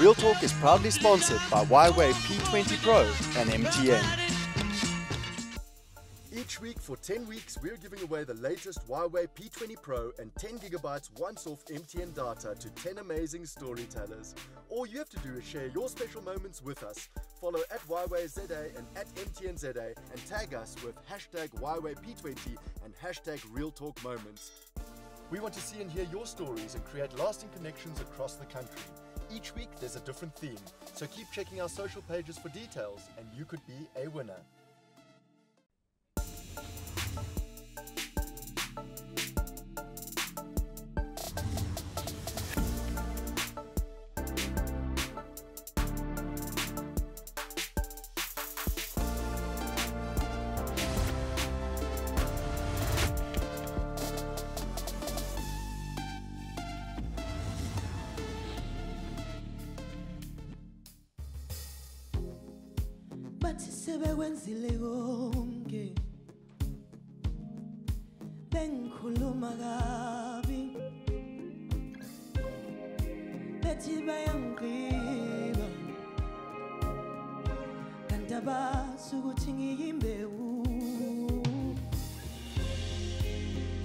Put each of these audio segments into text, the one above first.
Real Talk is proudly sponsored by Y-Wave P20 Pro and MTN. Each week for 10 weeks, we're giving away the latest Y-Wave P20 Pro and 10 gigabytes once-off MTN data to 10 amazing storytellers. All you have to do is share your special moments with us. Follow at YWaveZA and at MTNZA and tag us with hashtag YWaveP20 and hashtag RealTalkMoments. We want to see and hear your stories and create lasting connections across the country. Each week there's a different theme, so keep checking our social pages for details and you could be a winner. Bathi sebekwenzile konke bengikhuluma kabi bethi bayangqiba kanti abazi ukuthi ngiyimbewu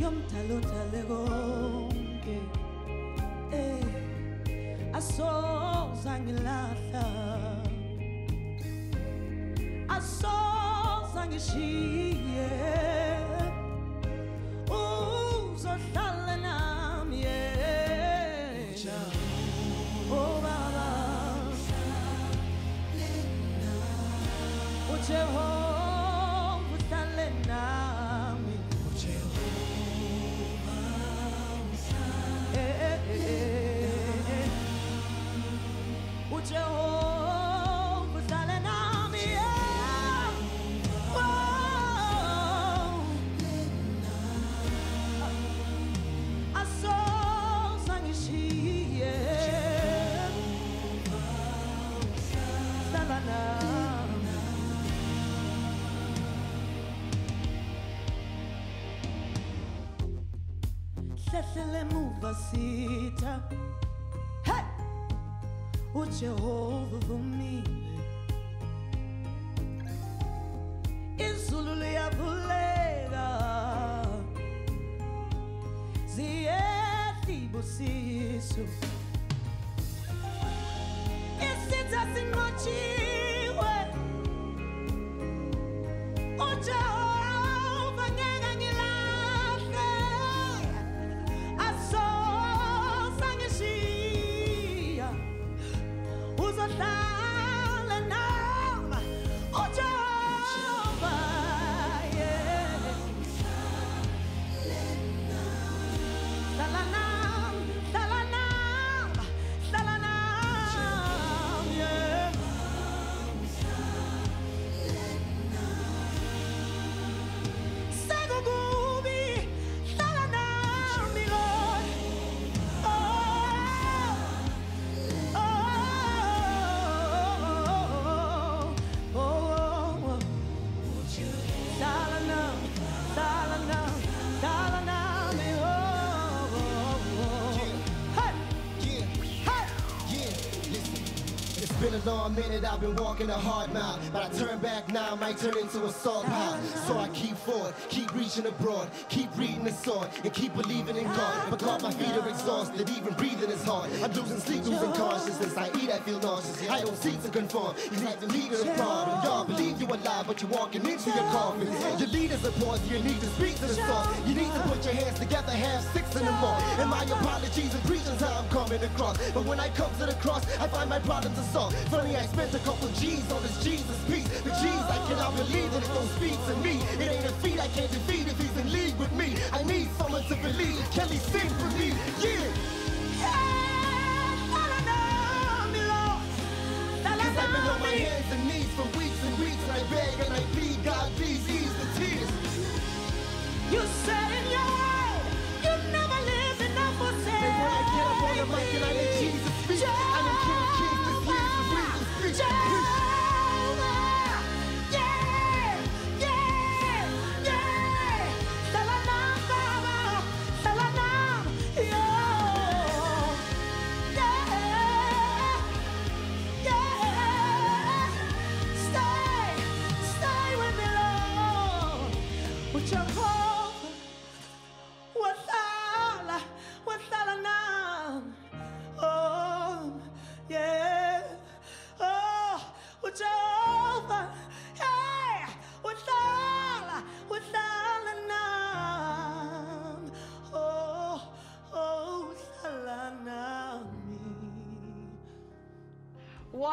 yomdalo odale konke asoze angilahla asoze angishiye uzohlala nami yena oh baba uJehova uhlale nami uJehova uJehova Hlele muva sitha hey uJehova vumile izulu liyavuleka ziyehla ibusiso isitha sinqotshiwe uJehova Been a long minute, I've been walking a hard mile, but I turn back now, might turn into a salt pile. So I keep forward, keep reaching abroad, keep reading the sword, and keep believing in God. But God, my feet are exhausted, even breathing is hard. I'm losing sleep, losing consciousness. I eat, I feel nauseous. I don't seek to conform. He's like the leader of problem. Y'all believe you're alive, but you're walking into your coffin. Your leaders are poor, so you need to speak to the source. You need to put your hands together, have six in the more. And my apologies and preaching's how I'm coming across. But when I come to the cross, I find my problems are solved. Funny, I spent a couple G's on this Jesus piece. The G's I cannot believe that it don't speak to me. It ain't a feat I can't defeat if he's in league with me. I need someone to believe. Kelly, sing for me, yeah. Cause I've been on my hands and knees for weeks and weeks, and I beg and I plead, God, please ease the tears. You said in your word, you never live enough for say. And when I get up on the mic and I let Jesus speak, I am King of Kings, this year's the reason speak.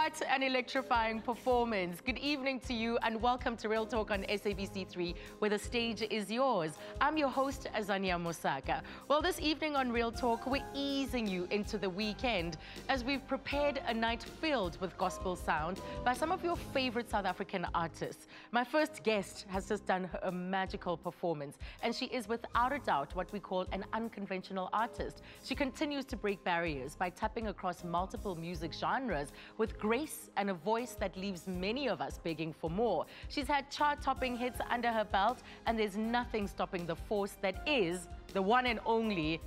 What an electrifying performance. Good evening to you and welcome to Real Talk on SABC3, where the stage is yours. I'm your host, Azania Mosaka. Well, this evening on Real Talk, we're easing you into the weekend as we've prepared a night filled with gospel sound by some of your favorite South African artists. My first guest has just done a magical performance, and she is without a doubt what we call an unconventional artist. She continues to break barriers by tapping across multiple music genres with grace and a voice that leaves many of us begging for more. She's had chart-topping hits under her belt, and there's nothing stopping the force that is the one and only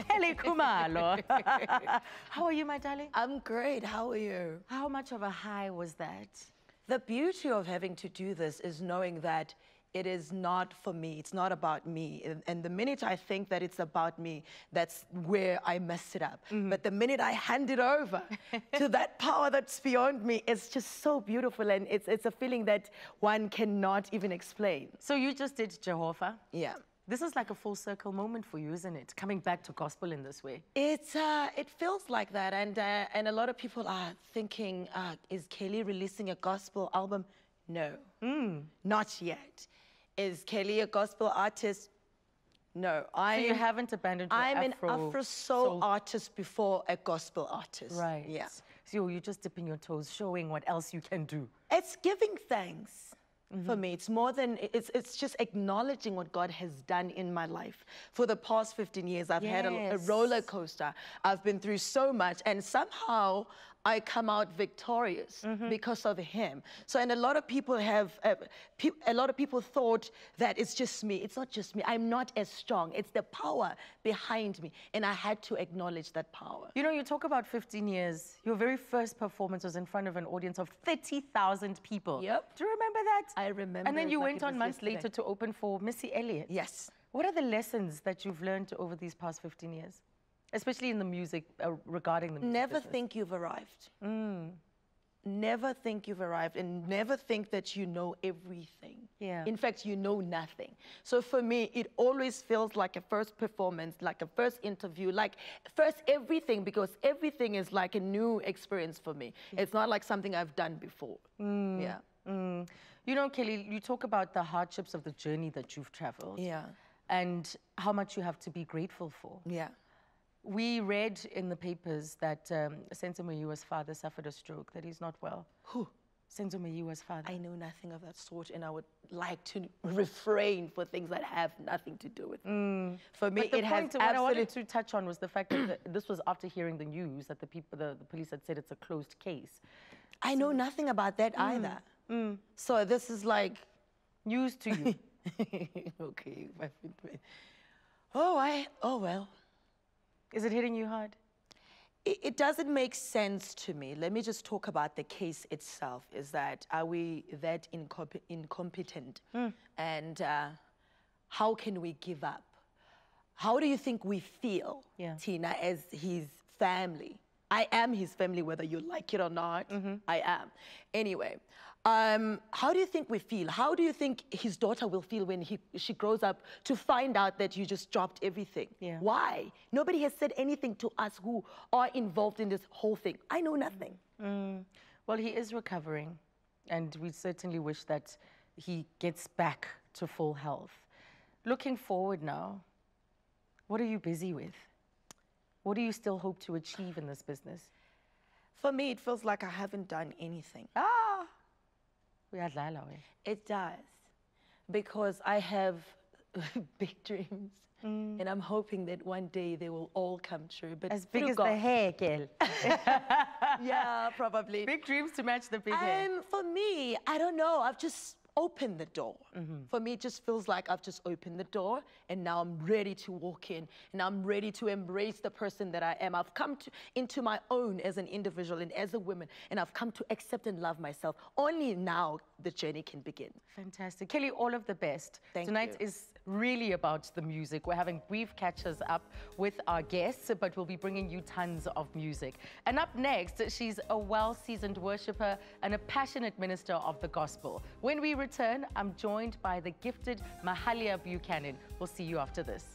Kelly Khumalo. How are you, my darling? I'm great. How are you? How much of a high was that? The beauty of having to do this is knowing that it is not for me. It's not about me. And the minute I think that it's about me, that's where I messed it up. But the minute I hand it over to that power that's beyond me, it's just so beautiful. And it's a feeling that one cannot even explain. So you just did Jehovah. Yeah. This is like a full circle moment for you, isn't it? Coming back to gospel in this way. It feels like that. And a lot of people are thinking, is Kelly releasing a gospel album? No, not yet. Is Kelly a gospel artist? No. So you haven't abandoned your I'm Afro an Afro soul artist before a gospel artist. Right. Yeah. So you're just dipping your toes, showing what else you can do. It's giving thanks. For me, it's more than, it's just acknowledging what God has done in my life. For the past 15 years, I've had a roller coaster. I've been through so much, and somehow I come out victorious because of him. So, and a lot of people have, a lot of people thought that it's just me. It's not just me. I'm not as strong. It's the power behind me, and I had to acknowledge that power. You know, you talk about 15 years. Your very first performance was in front of an audience of 30,000 people. Yep. Do you remember that? I remember. And then you like went on months later to open for Missy Elliott. Yes. What are the lessons that you've learned over these past 15 years? Especially in the music, regarding the music Never business? think you've arrived. Never think you've arrived, and never think that you know everything. Yeah. In fact, you know nothing. So for me, it always feels like a first performance, like a first interview, like first everything, because everything is like a new experience for me. It's not like something I've done before. Yeah. You know, Kelly, you talk about the hardships of the journey that you've traveled. Yeah. And how much you have to be grateful for. Yeah. We read in the papers that Senzo Mayiwa's father suffered a stroke, that he's not well. Who? Senzo Mayiwa's father. I know nothing of that sort, and I would like to refrain for things that have nothing to do with me. For me, But the it has point what I wanted to touch on was the fact that this was after hearing the news that the police had said it's a closed case. I know nothing about that either. So this is like News to you. okay. Oh well. Is it hitting you hard? It doesn't make sense to me. Let me just talk about the case itself. Is that, are we that incompetent? And how can we give up? How do you think we feel, Tina, as his family? I am his family, whether you like it or not. I am. Anyway, how do you think we feel? How do you think his daughter will feel when she grows up to find out that you just dropped everything? Yeah. Why? Nobody has said anything to us who are involved in this whole thing. I know nothing. Well, he is recovering, and we certainly wish that he gets back to full health. Looking forward now, what are you busy with? What do you still hope to achieve in this business? For me, it feels like I haven't done anything. It does, because I have big dreams, and I'm hoping that one day they will all come true. But As big as the hair, girl. Yeah, probably. Big dreams to match the big hair. For me, I don't know. I've just opened the door. For me, it just feels like I've just opened the door, and now I'm ready to walk in, and I'm ready to embrace the person that I am. I've come into my own as an individual and as a woman, and I've come to accept and love myself. Only now the journey can begin. Fantastic. Kelly, all of the best. Thank Tonight you. is really about the music. We're having brief catches up with our guests, but we'll be bringing you tons of music. And up next, she's a well-seasoned worshiper and a passionate minister of the gospel. When we return, I'm joined by the gifted Mahalia Buchanan. We'll see you after this.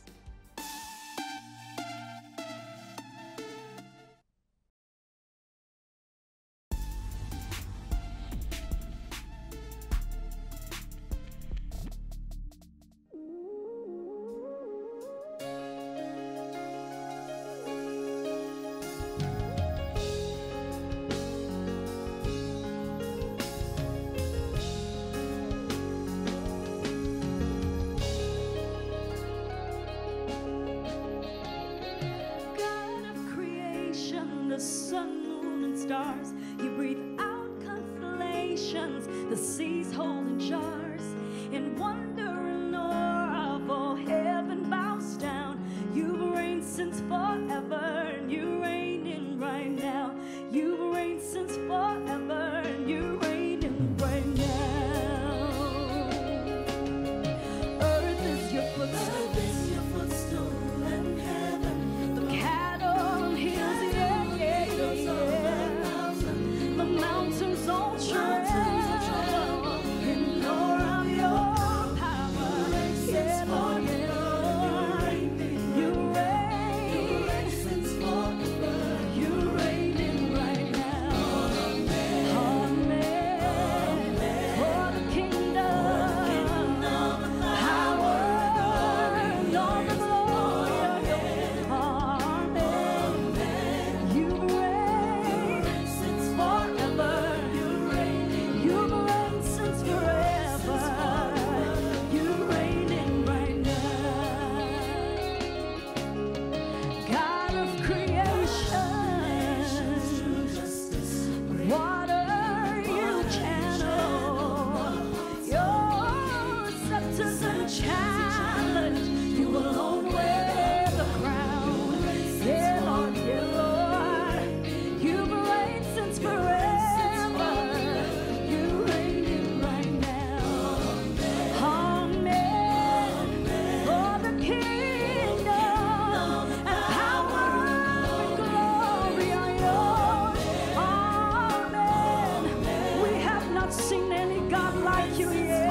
the seas holding jars, in wonder and awe of all heaven bows down. You've reigned since forever, and you're reigning right now. You've reigned since forever, and you're reigning right now. Earth is your footstool, and heaven, the cattle on hills, yeah, yeah, yeah. The mountains all tremble in awe of your power, yeah, Lord, yeah, Lord. You reign since forever. You reigning right now. Amen. For the kingdom, power, and all the glory. Amen. You reign since forever. You reign since forever. You reigning right now. God of creation, water you channel, your scepters and challenge, you alone wear the crown. Yeah, Lord, yeah, Lord, you've reigned since forever. You reigning right now. Amen. For the kingdom and power and glory are yours. Amen. We have not seen any God like you yet.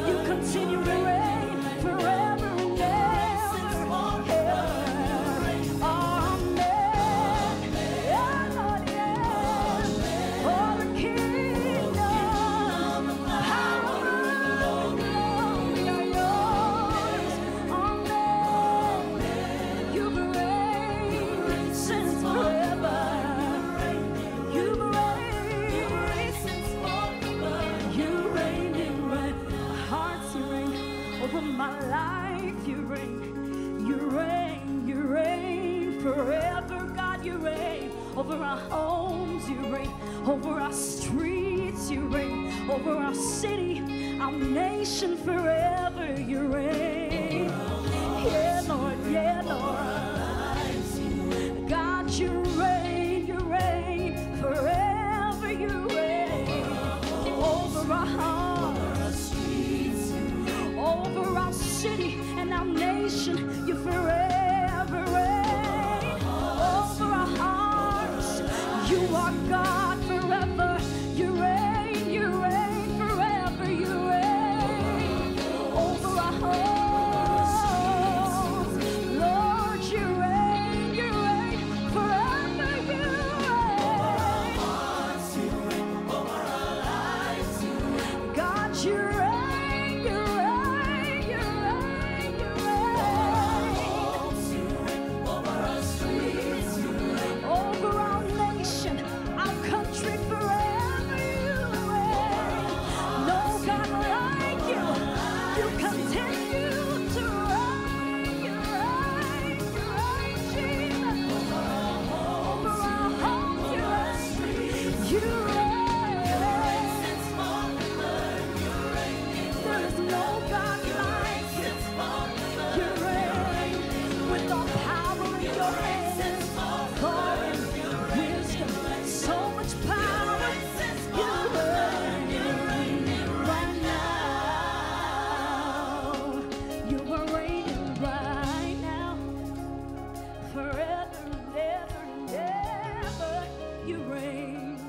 You continue to reign forever and ever. Amen. Yeah, Lord, yeah. For the kingdom, power and glory are yours. Amen. You've reigned since forever. You've reigned since forever. You reigning right. My heart's you reign over my life. You reign. You reign. You reign forever. God, you reign over our homes. You reign over our streets. You reign over our city, our nation forever. You reign. Yeah, Lord. Yeah, Lord. God, you reign forever. You reign over our hearts, over our city and our nation. You forever reign over our hearts. You are God forever. You reign forever. You reign over our homes. Lord, you reign forever. You reign over our lives. God, you reign. Over our streets, over our nation, our country forever. You reign. No God like you. You continue to reign. You reign, Jesus. Over our homes, you reign. You reign. There is no God like you. You reign with all power in your hands. Glory, wisdom, so much power. You reign right now. You are reigning right now. Forever and ever and ever. You reign.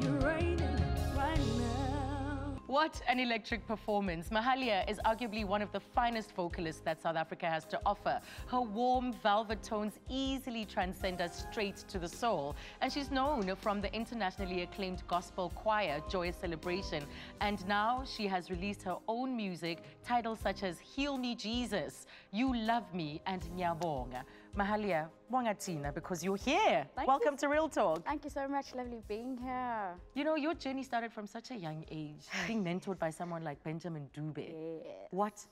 You're reigning right now. What an electric performance. Mahalia is arguably one of the finest vocalists that South Africa has to offer. Her warm velvet tones easily transcend us straight to the soul. And she's known from the internationally acclaimed gospel choir, Joyous Celebration. And now she has released her own music, titles such as Heal Me Jesus, You Love Me, and Nyabonga. Mahalia, wangatina, because you're here. Welcome to Real Talk. Thank you so much. Lovely being here. You know, your journey started from such a young age, being mentored by someone like Benjamin Dube. Yes. What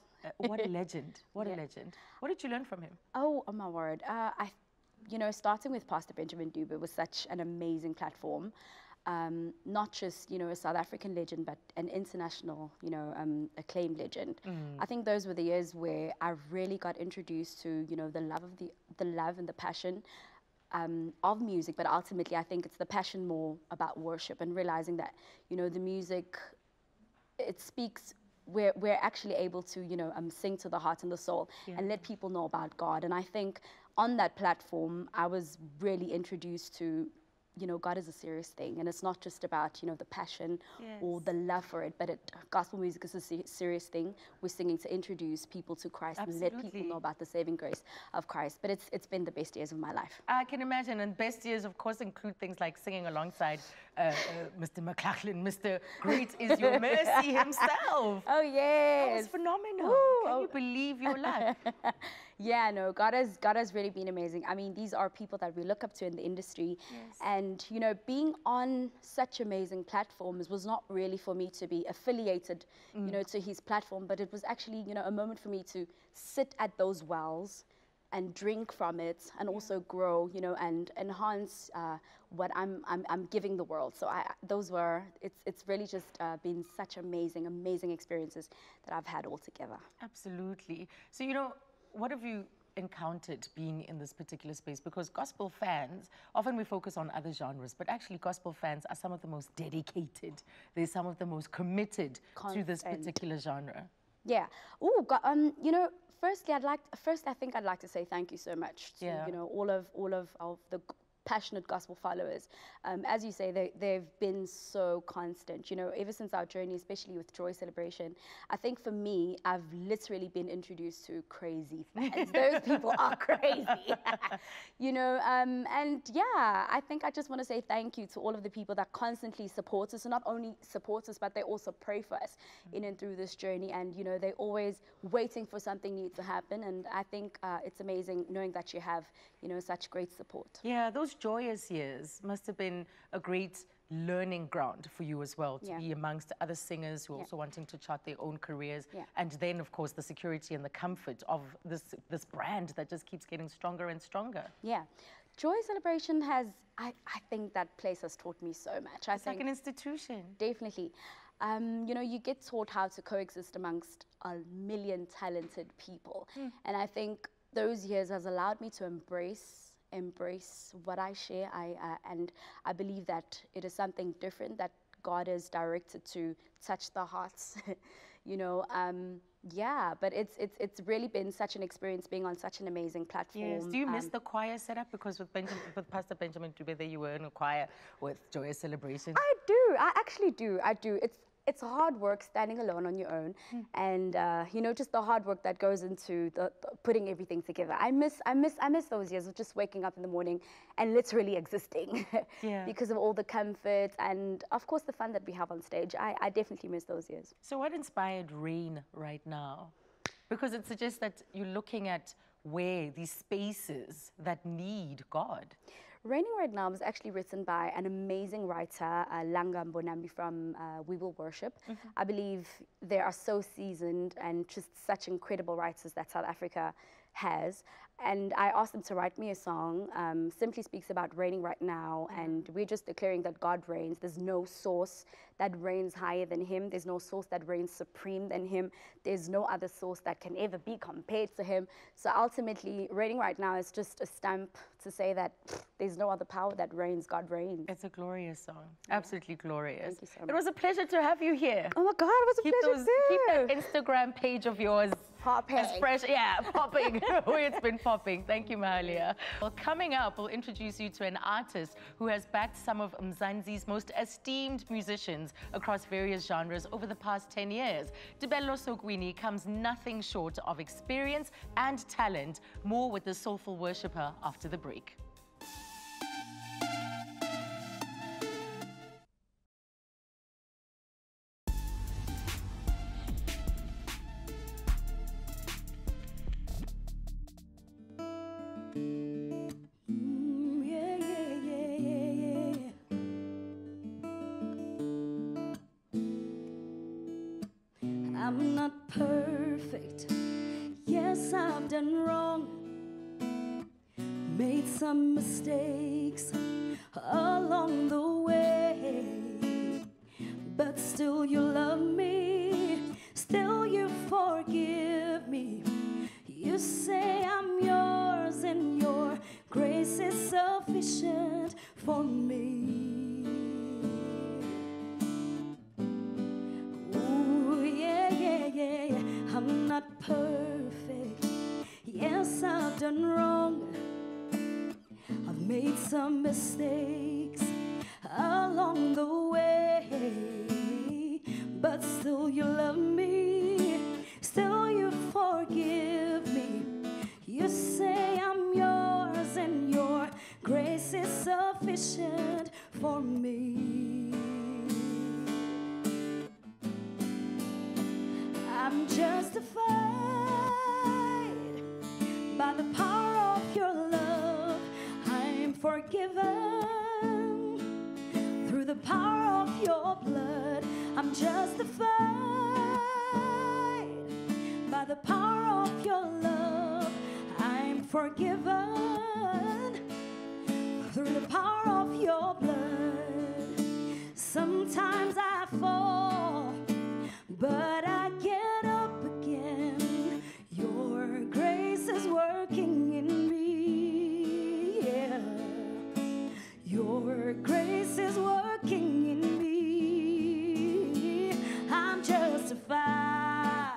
a legend. What a legend. What did you learn from him? Oh my word. Starting with Pastor Benjamin Dube was such an amazing platform. not just, you know, a South African legend, but an international, you know, acclaimed legend. I think those were the years where I really got introduced to, you know, the love and the passion of music. But ultimately, I think it's the passion more about worship and realizing that, you know, the music, it speaks. We're actually able to, you know, sing to the heart and the soul and let people know about God. And I think on that platform, I was really introduced to, you know, God is a serious thing, and it's not just about, you know, the passion or the love for it, but gospel music is a serious thing. We're singing to introduce people to Christ and let people know about the saving grace of Christ. But it's been the best years of my life. I can imagine, and best years, of course, include things like singing alongside Mr. McLachlan. Mr. Great is Your Mercy himself. Oh, yes. That was phenomenal. Woo. Can you believe your luck? Yeah, no, God has really been amazing. I mean, these are people that we look up to in the industry. And, you know, being on such amazing platforms was not really for me to be affiliated, you know, to his platform, but it was actually, you know, a moment for me to sit at those wells and drink from it and also grow, you know, and enhance what I'm giving the world. So it's really just been such amazing experiences that I've had altogether. Absolutely. So, you know, what have you encountered being in this particular space? Because gospel fans, often we focus on other genres, but actually gospel fans are some of the most dedicated. They're some of the most committed to this particular genre. Yeah. Oh, you know, firstly, I think I'd like to say thank you so much to, you know, all of the passionate gospel followers. As you say, they've been so constant, you know, ever since our journey, especially with Joy Celebration. I think for me, I've literally been introduced to crazy fans. Those people are crazy, you know, and yeah, I think I just want to say thank you to all of the people that constantly support us, and not only support us, but they also pray for us in and through this journey. And, you know, they're always waiting for something new to happen. And I think it's amazing knowing that you have, you know, such great support. Yeah, those joyous years must have been a great learning ground for you as well, to be amongst other singers who are also wanting to chart their own careers. And then, of course, the security and the comfort of this brand that just keeps getting stronger and stronger. Yeah. Joy Celebration has, I think that place has taught me so much. It's like an institution. Definitely. You know, you get taught how to coexist amongst a million talented people. And I think those years has allowed me to embrace what I share. And I believe that it is something different that God is directed to touch the hearts, you know. Yeah, but it's really been such an experience being on such an amazing platform. Yes. Do you miss the choir setup? Because with Pastor Benjamin Dube, you were in a choir with Joyous Celebration. I do. I actually do. I do. It's hard work standing alone on your own, and you know, just the hard work that goes into the putting everything together. I miss those years of just waking up in the morning and literally existing, because of all the comforts and of course the fun that we have on stage. I definitely miss those years. So what inspired Rain right now? Because it suggests that you're looking at where these spaces that need God. Raining Right Now was actually written by an amazing writer, Langa Mbonambi from We Will Worship. I believe they are so seasoned and just such incredible writers that South Africa has. And I asked them to write me a song, simply speaks about raining right now, and we're just declaring that God reigns. There's no source that reigns higher than him. There's no source that reigns supreme than him. There's no other source that can ever be compared to him. So ultimately, raining right now is just a stamp to say that there's no other power that reigns. God reigns. It's a glorious song. Absolutely glorious. Thank you so much. It was a pleasure to have you here. Oh my God, it was a pleasure too. Keep that Instagram page of yours popping. As fresh, popping. Where it's been popping. Thank you, Mahalia. Well, coming up, we'll introduce you to an artist who has backed some of Mzansi's most esteemed musicians across various genres over the past 10 years. Dibello Sogwini comes nothing short of experience and talent. More with the soulful worshipper after the break. I'm not perfect. Yes, I've done wrong. Made some mistakes along the way. still you love me, still you forgive me. You say I'm yours and your grace is sufficient for me. Ooh, yeah, yeah, yeah, yeah. I'm not perfect. Yes, I've done wrong. I've made some mistakes along the way, but still you love me, still you forgive me. You say I'm yours and your grace is sufficient for me. I'm justified by the power of your love. I'm forgiven through the power of your blood. I'm justified by the power of your love. I'm forgiven through the power of your blood. Sometimes I fall, but I get up again. Your grace is working in me, yeah. Your grace is working in me. I'm justified.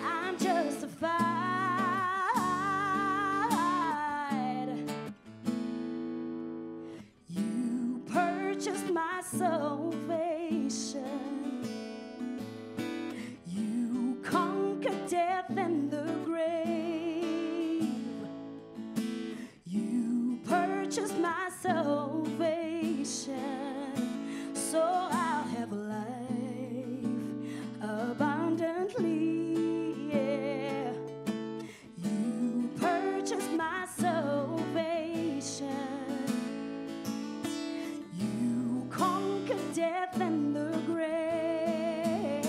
I'm justified. You purchased my salvation. You conquered death and the grave. You purchased my salvation, so I'll have life abundantly, yeah. You purchased my salvation. You conquered death and the grave.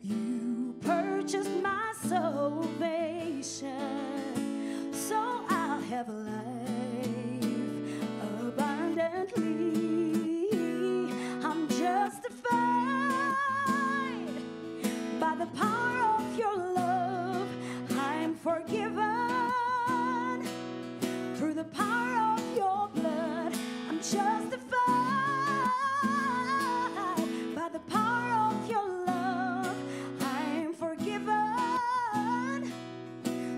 You purchased my salvation, so I'll have life abundantly. I'm justified by the power of your love. I'm forgiven through the power of your blood. I'm justified by the power of your love. I'm forgiven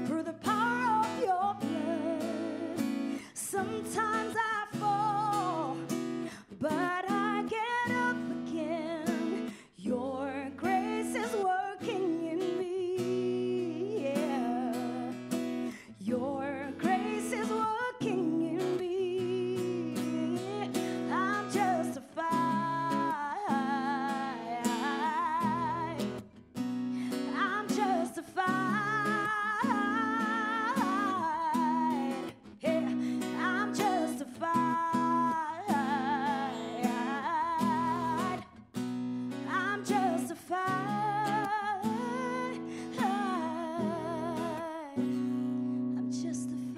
through the power of your blood. Sometimes I fall, but I get up again. Your grace is working in me, yeah. Your grace is working in me. I'm justified. I'm justified. Yeah, I'm justified. I'm justified. I'm justified.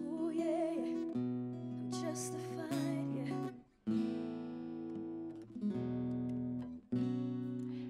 Oh yeah, I'm justified. Yeah.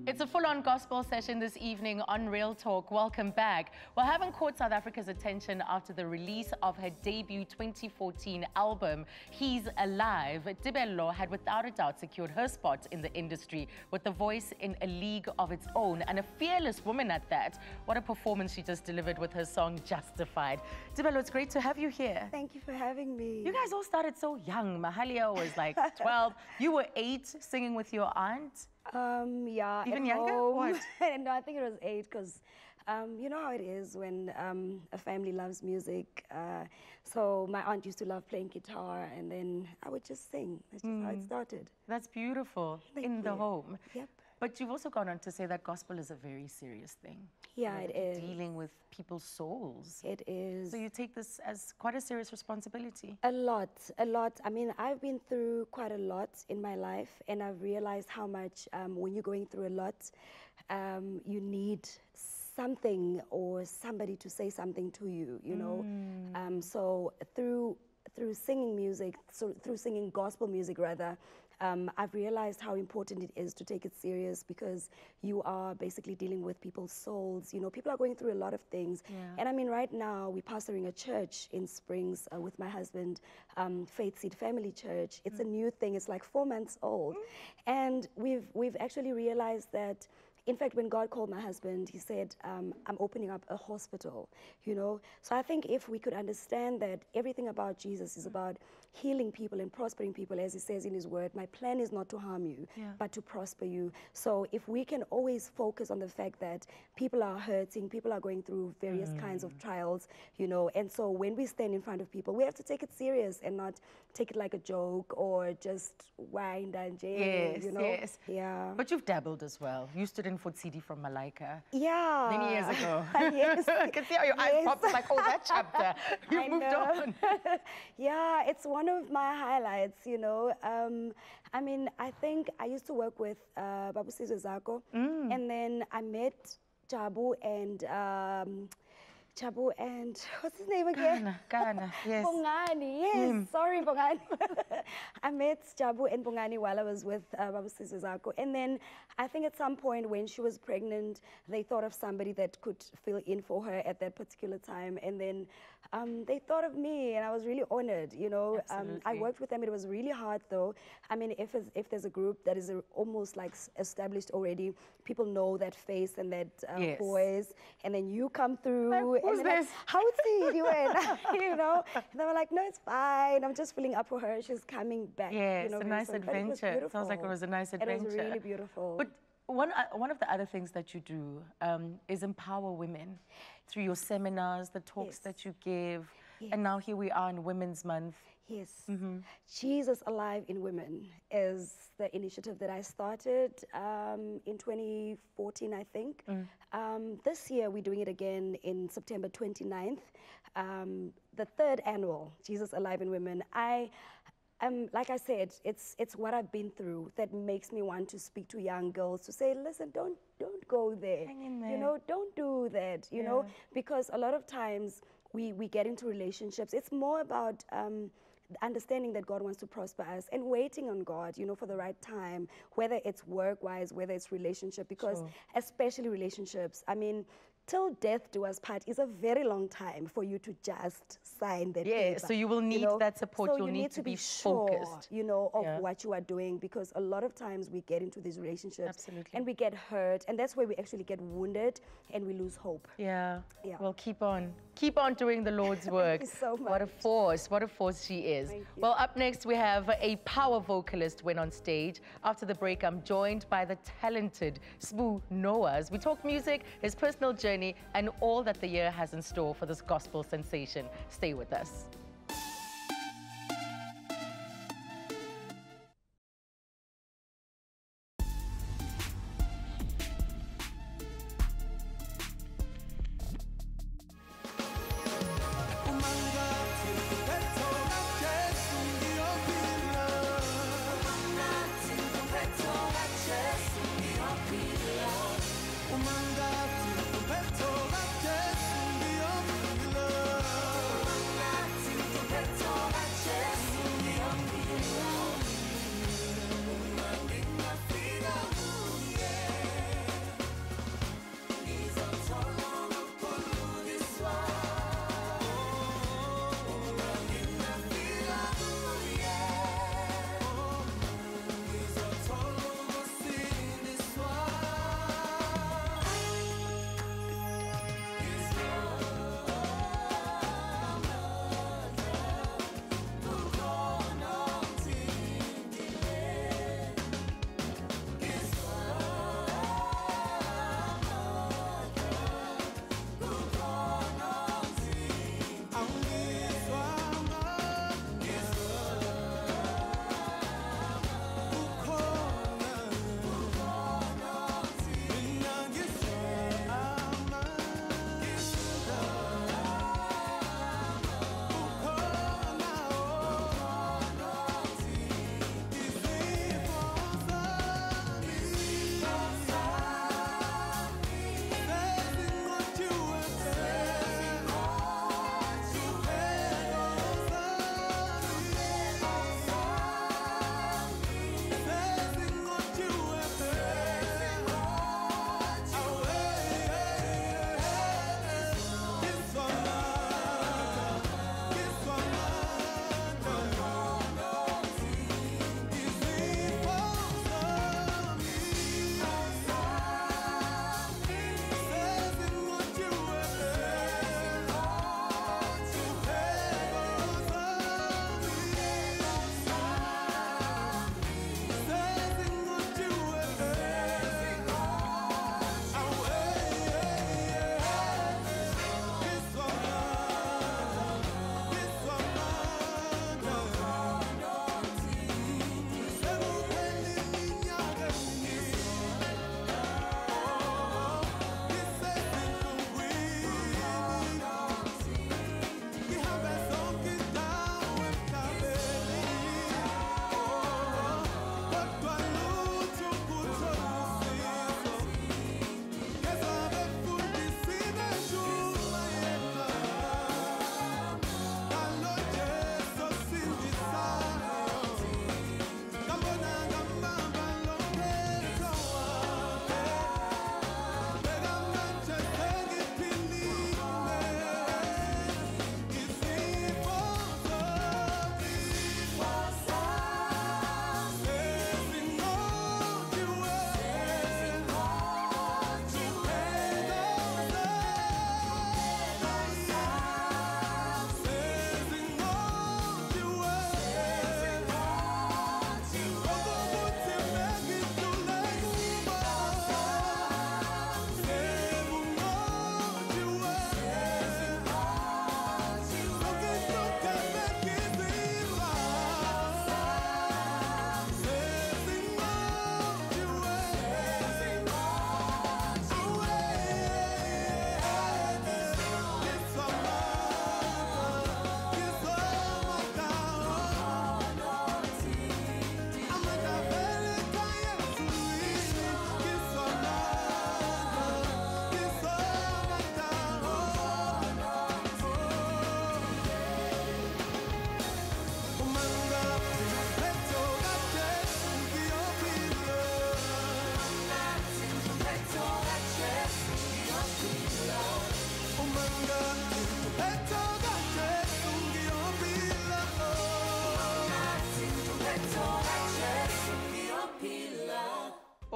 It's a full-on gospel session this evening on Real Talk. Welcome back. Well, having caught South Africa's attention after the release of her debut 2014 album, He's Alive, Tibello had without a doubt secured her spot in the industry with a voice in a league of its own, and a fearless woman at that. What a performance she just delivered with her song Justified. Tibello, it's great to have you here. Thank you for having me. You guys all started so young. Mahalia was like 12. You were 8 singing with your aunt. Yeah. Even at younger? home. What? No, I think it was 8 because you know how it is when a family loves music. So my aunt used to love playing guitar, and then I would just sing. That's just how it started. That's beautiful. Thank in the you. home. Yep. But you've also gone on to say that gospel is a very serious thing. Yeah, it is. Dealing with people's souls. It is. So you take this as quite a serious responsibility. A lot, a lot. I mean, I've been through quite a lot in my life, and I've realized how much when you're going through a lot, you need something or somebody to say something to you, you know. So through singing music, so through singing gospel music rather, I've realized how important it is to take it serious, because you are basically dealing with people's souls. You know, people are going through a lot of things. And I mean, right now, we're pastoring a church in Springs with my husband, Faith Seed Family Church. It's a new thing. It's like 4 months old. And we've actually realized that, in fact, when God called my husband, he said, I'm opening up a hospital, you know. So I think if we could understand that everything about Jesus is about healing people and prospering people, as he says in his word, my plan is not to harm you, but to prosper you. So if we can always focus on the fact that people are hurting, people are going through various kinds of trials, you know, and so when we stand in front of people, we have to take it serious and not take it like a joke or just wind and jay, you know. Yeah. But you've dabbled as well. You stood in for CD from Malaika. Yeah. Many years ago. Yes. I can see how your eyes popped like, oh, that chapter. You've moved on. Yeah, it's one of my highlights, you know. I mean, I think I used to work with Babu Sizwe Zako, and then I met Jabu and what's his name again? Ghana, yes. Bongani, yes, sorry, Bongani. I met Jabu and Bongani while I was with Babu Sizwe Zako. And then I think at some point when she was pregnant, they thought of somebody that could fill in for her at that particular time. And then they thought of me, and I was really honored, you know. I worked with them. It was really hard, though. I mean, if there's a group that is almost like established already, people know that face and that voice, and then you come through. Who's and this? Like, how's he doing? You know? And they were like, no, it's fine. I'm just filling up for her. She's coming back. Yes, you know, a nice adventure. Sounds like it was a nice adventure. It was really beautiful. But one of the other things that you do is empower women through your seminars, the talks that you give, and now here we are in Women's Month. Yes. Jesus Alive in Women is the initiative that I started in 2014, I think. This year, we're doing it again in September 29th, the 3rd annual Jesus Alive in Women. Like I said, it's what I've been through that makes me want to speak to young girls to say, listen, don't go there. Hang in there. You know, don't do that, you know, because a lot of times we get into relationships. It's more about understanding that God wants to prosper us and waiting on God, you know, for the right time, whether it's work-wise, whether it's relationship, because especially relationships, I mean, till death do us part is a very long time for you to just sign that paper. So you will need that support. So You'll you need to be sure, focused, you know, of what you are doing, because a lot of times we get into these relationships and we get hurt, and that's where we actually get wounded and we lose hope. Well, keep on doing the Lord's work. Thank you so much. What a force she is. Thank you. Well, up next we have a power vocalist went on stage. After the break, I'm joined by the talented Sbu Noahs. We talk music, his personal journey, and all that the year has in store for this gospel sensation. Stay with us.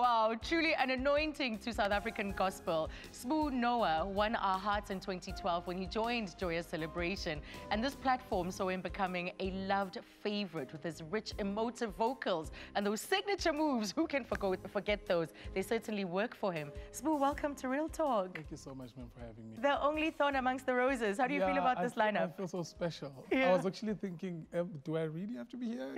Wow, truly an anointing to South African gospel. Sbu Noah won our hearts in 2012 when he joined Joyous Celebration. And this platform saw him becoming a loved favorite with his rich, emotive vocals and those signature moves. Who can forget those? They certainly work for him. Sbu, welcome to Real Talk. Thank you so much, ma'am, for having me. The only thorn amongst the roses. How do you feel about this lineup? I feel so special. Yeah. I was actually thinking, do I really have to be here?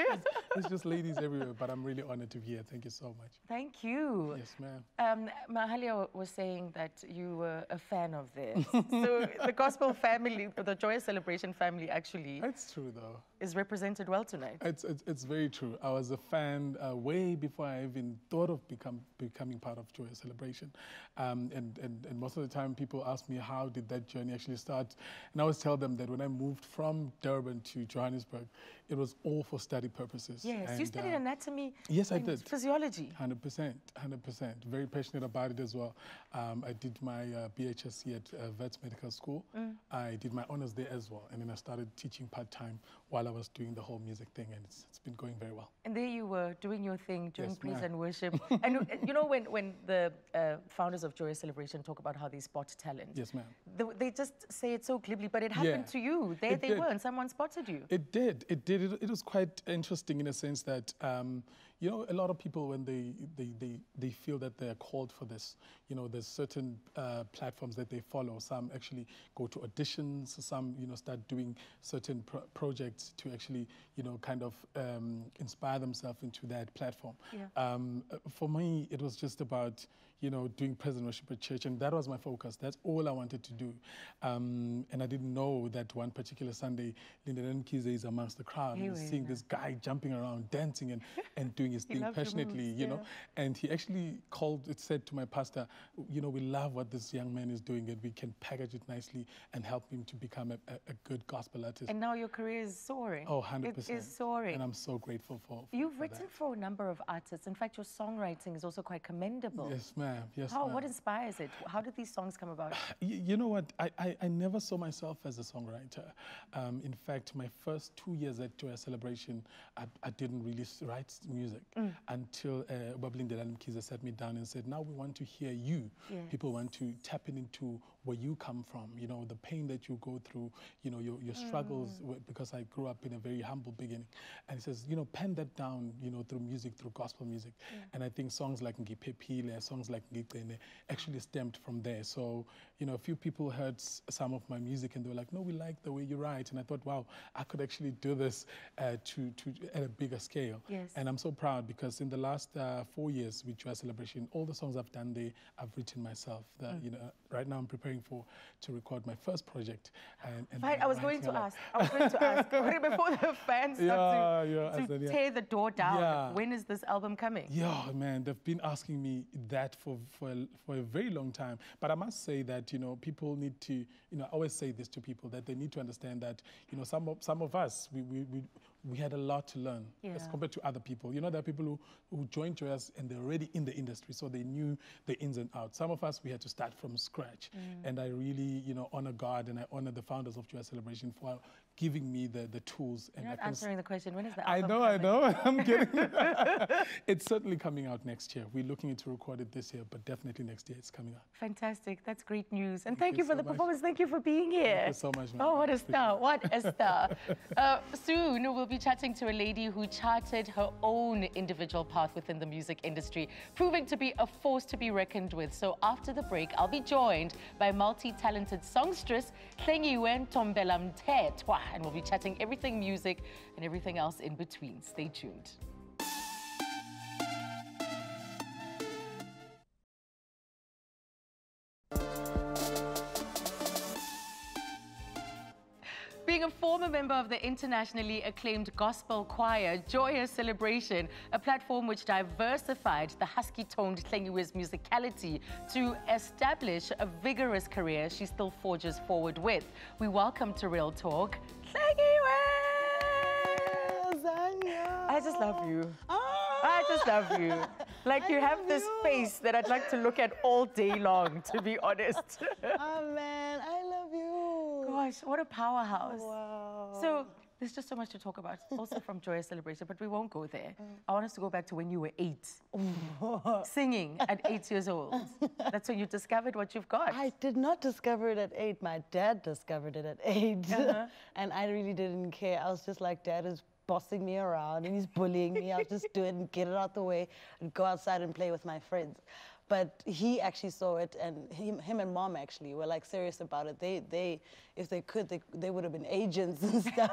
It's just ladies everywhere, but I'm really honored to be here. Thank you so much. Thank you. Yes, ma'am. Mahalia was saying that you were a fan of this. So the gospel family, the Joyous Celebration family actually It's true, though. is represented well tonight. It's very true. I was a fan way before I even thought of becoming part of Joyous Celebration. And most of the time people ask me, how did that journey actually start? And I always tell them that when I moved from Durban to Johannesburg, it was all for study purposes. Yes, and, you studied anatomy. Yes, I and did. Physiology. 100%. Very passionate about it as well. I did my BHSC at Vets Medical School. I did my honors there as well. And then I started teaching part-time while I was doing the whole music thing. And it's been going very well. And there you were doing your thing, doing Yes, praise ma'am. and worship. And you know, when the founders of Joyous Celebration talk about how they spot talent, Yes, ma'am. they just say it so glibly, but it happened to you. There It they did. were, and someone spotted you. It did. It was quite interesting in a sense that, you know, a lot of people, when they feel that they're called for this, you know, there's certain platforms that they follow. Some actually go to auditions. Some, you know, start doing certain projects to actually, you know, kind of inspire themselves into that platform. Yeah. For me, it was just about, you know, doing praise and worship at church, and that was my focus. That's all I wanted to do. And I didn't know that one particular Sunday, Linda Mkize is amongst the crowd, and seeing this guy jumping around, dancing and doing his thing passionately, you know. And he actually said to my pastor, you know, we love what this young man is doing, and we can package it nicely and help him to become a good gospel artist. And now your career is soaring. Oh, 100%. It is soaring. And I'm so grateful for You've written for a number of artists. In fact, your songwriting is also quite commendable. Yes, ma'am. Yes, What inspires it? How did these songs come about? You know what? I never saw myself as a songwriter. In fact, my first 2 years at Joyous Celebration, I didn't really write music until Babylin Delan Mkize sat me down and said, now we want to hear you. Yes. People want to tap into where you come from, you know, the pain that you go through, you know, your struggles, because I grew up in a very humble beginning. And he says, you know, pen that down, you know, through music, through gospel music. And I think songs like Ngiphephile, songs like Ngicene actually stemmed from there. So, you know, a few people heard some of my music and they were like, no, we like the way you write. And I thought, wow, I could actually do this at a bigger scale. Yes. And I'm so proud because in the last 4 years with Joyous Celebration, all the songs I've done there, I've written myself. You know, right now I'm preparing to record my first project. And Right, I was going to ask before the fans start to tear the door down. When is this album coming? Yeah, man, they've been asking me that for a very long time. But I must say that, you know, people need to, you know, I always say this to people, that they need to understand that, you know, some of us, we had a lot to learn as compared to other people. You know, there are people who joined Joyous and they're already in the industry, so they knew the ins and outs. Some of us, we had to start from scratch. And I really, you know, honor God and I honor the founders of Joyous Celebration for giving me the tools. You're and not answering the question. When is the album coming? I know. I'm kidding. It's certainly coming out next year. We're looking to record it this year, but definitely next year it's coming out. Fantastic. That's great news. And thank you for so the much. performance. Thank you for being here. Thank you so much, ma'am. Oh, what a star. What a star. Soon we'll be chatting to a lady who charted her own individual path within the music industry, proving to be a force to be reckoned with. So after the break, I'll be joined by multi-talented songstress Hlengiwe Ntombela Mthethwa, and we'll be chatting everything music and everything else in between. Stay tuned. Being a former member of the internationally acclaimed gospel choir, Joyous Celebration, a platform which diversified the husky-toned Hlengiwe's musicality to establish a vigorous career she still forges forward with. We welcome to Real Talk, Hlengiwe! Azania. I just love you. I just love you. Like, you have this face that I'd like to look at all day long, to be honest. Oh, man, I love you. Gosh, what a powerhouse. Wow. So, There's just so much to talk about, also from Joyous Celebration, but we won't go there. I want us to go back to when you were 8, singing at 8 years old. That's when you discovered what you've got. I did not discover it at 8. My dad discovered it at 8. And I really didn't care. I was just like, Dad is bossing me around and he's bullying me. I'll just do it and get it out the way and go outside and play with my friends. But he actually saw it, and him and Mom actually were like serious about it. They if they could, they would have been agents and stuff.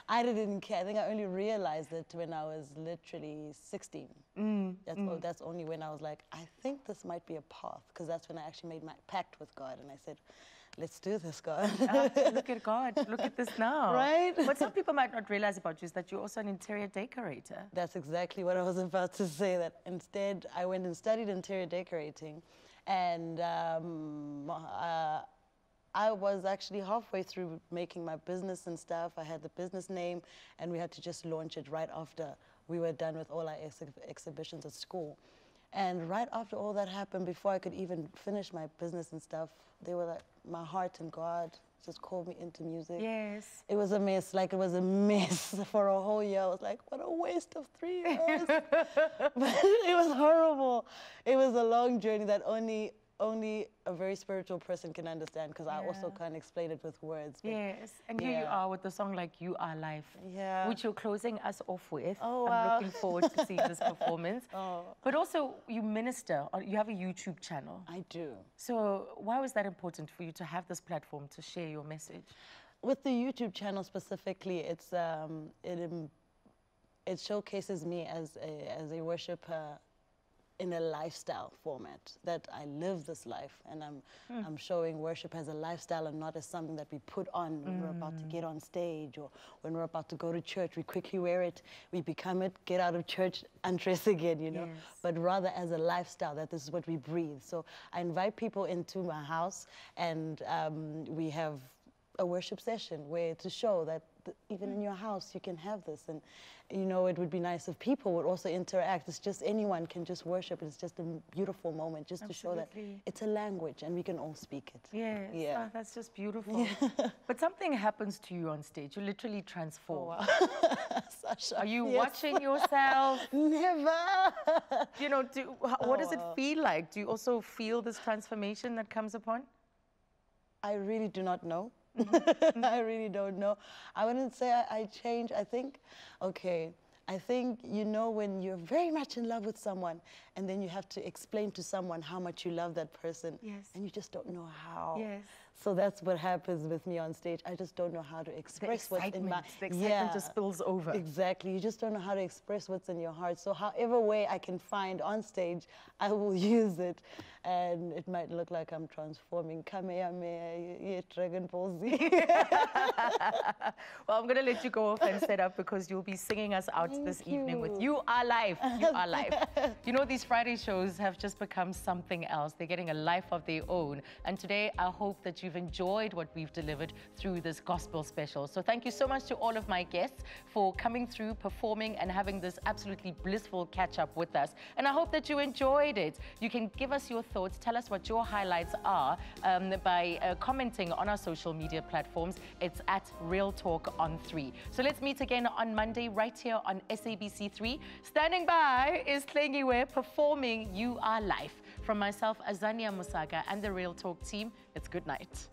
I didn't care. I think I only realized it when I was literally 16. That's only when I was like, I think this might be a path, because that's when I actually made my pact with God, and I said, let's do this, God. Look at God. Look at this now. Right? What some people might not realize about you is that you're also an interior decorator. That's exactly what I was about to say, that instead I went and studied interior decorating, and I was actually halfway through making my business and stuff. I had the business name, and we had to just launch it right after we were done with all our exhibitions at school. And right after all that happened, before I could even finish my business and stuff, they were like, my heart and God just called me into music. Yes. It was a mess, like it was a mess for a whole year. I was like, what a waste of 3 years. But it was horrible. It was a long journey that only a very spiritual person can understand, because I also can't explain it with words. But yes, and here you are with the song like You Are Life, which you're closing us off with. Oh, I'm wow. looking forward to seeing this performance. But also, you minister, you have a YouTube channel. I do. So why was that important for you to have this platform to share your message? With the YouTube channel specifically, it showcases me as a worshiper in a lifestyle format, that I live this life, and I'm showing worship as a lifestyle and not as something that we put on when we're about to get on stage, or when we're about to go to church. We quickly wear it, we become it, get out of church, undress again, you know, but rather as a lifestyle, that this is what we breathe. So I invite people into my house, and we have a worship session where to show that even in your house you can have this. And you know, it would be nice if people would also interact. It's just anyone can just worship. It's just a beautiful moment, just to show that it's a language and we can all speak it. Yes, Yeah. Oh, that's just beautiful. But something happens to you on stage. You literally transform. Oh, wow. Sasha, Are you watching yourself? Never. You know, what does it feel like? Do you also feel this transformation that comes upon? I really do not know. I really don't know. I wouldn't say I change. I think, you know, when you're very much in love with someone, and then you have to explain to someone how much you love that person, and you just don't know how. Yes. So that's what happens with me on stage. I just don't know how to express what's in my... The excitement just spills over. Exactly. You just don't know how to express what's in your heart. So however way I can find on stage, I will use it. And it might look like I'm transforming. Kamehameha, Dragon Ball Z. Well, I'm going to let you go off and set up, because you'll be singing us out this evening with You Are Life. You Are Life. You know, these Friday shows have just become something else. They're getting a life of their own. And today, I hope that you've enjoyed what we've delivered through this gospel special. So thank you so much to all of my guests for coming through, performing, and having this absolutely blissful catch-up with us. And I hope that you enjoyed it. You can give us your thoughts, tell us what your highlights are by commenting on our social media platforms. It's at Real Talk on 3. So let's meet again on Monday right here on SABC 3. Standing by is Tlengiwe performing You Are Life. From myself, Azania Mosaka, and the Real Talk team, it's good night.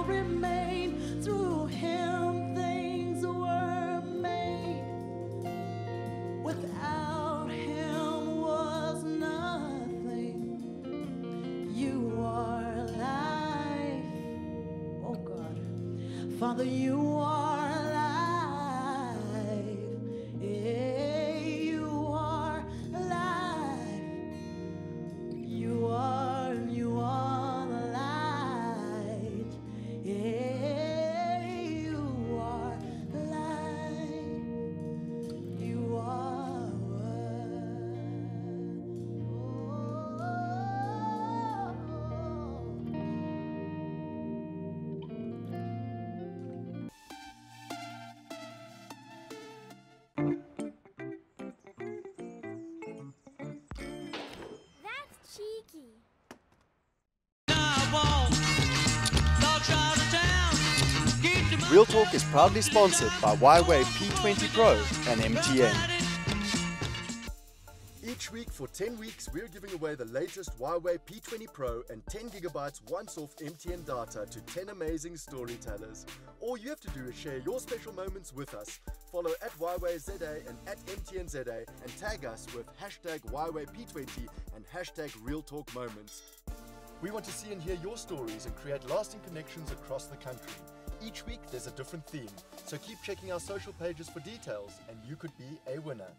remain. Through him things were made. Without him was nothing. You are life. Oh God. Father, you are life. Yeah, you are life. You are the light. Yeah, you are light. You are That's cheeky. Real Talk is proudly sponsored by Y-Way P20 Pro and MTN. Each week for 10 weeks, we're giving away the latest Y-Way P20 Pro and 10 gigabytes once-off MTN data to 10 amazing storytellers. All you have to do is share your special moments with us. Follow at YWayZA and at MTNZA and tag us with hashtag YWayP20 and hashtag Real Talk Moments. We want to see and hear your stories and create lasting connections across the country. Each week there's a different theme, so keep checking our social pages for details and you could be a winner.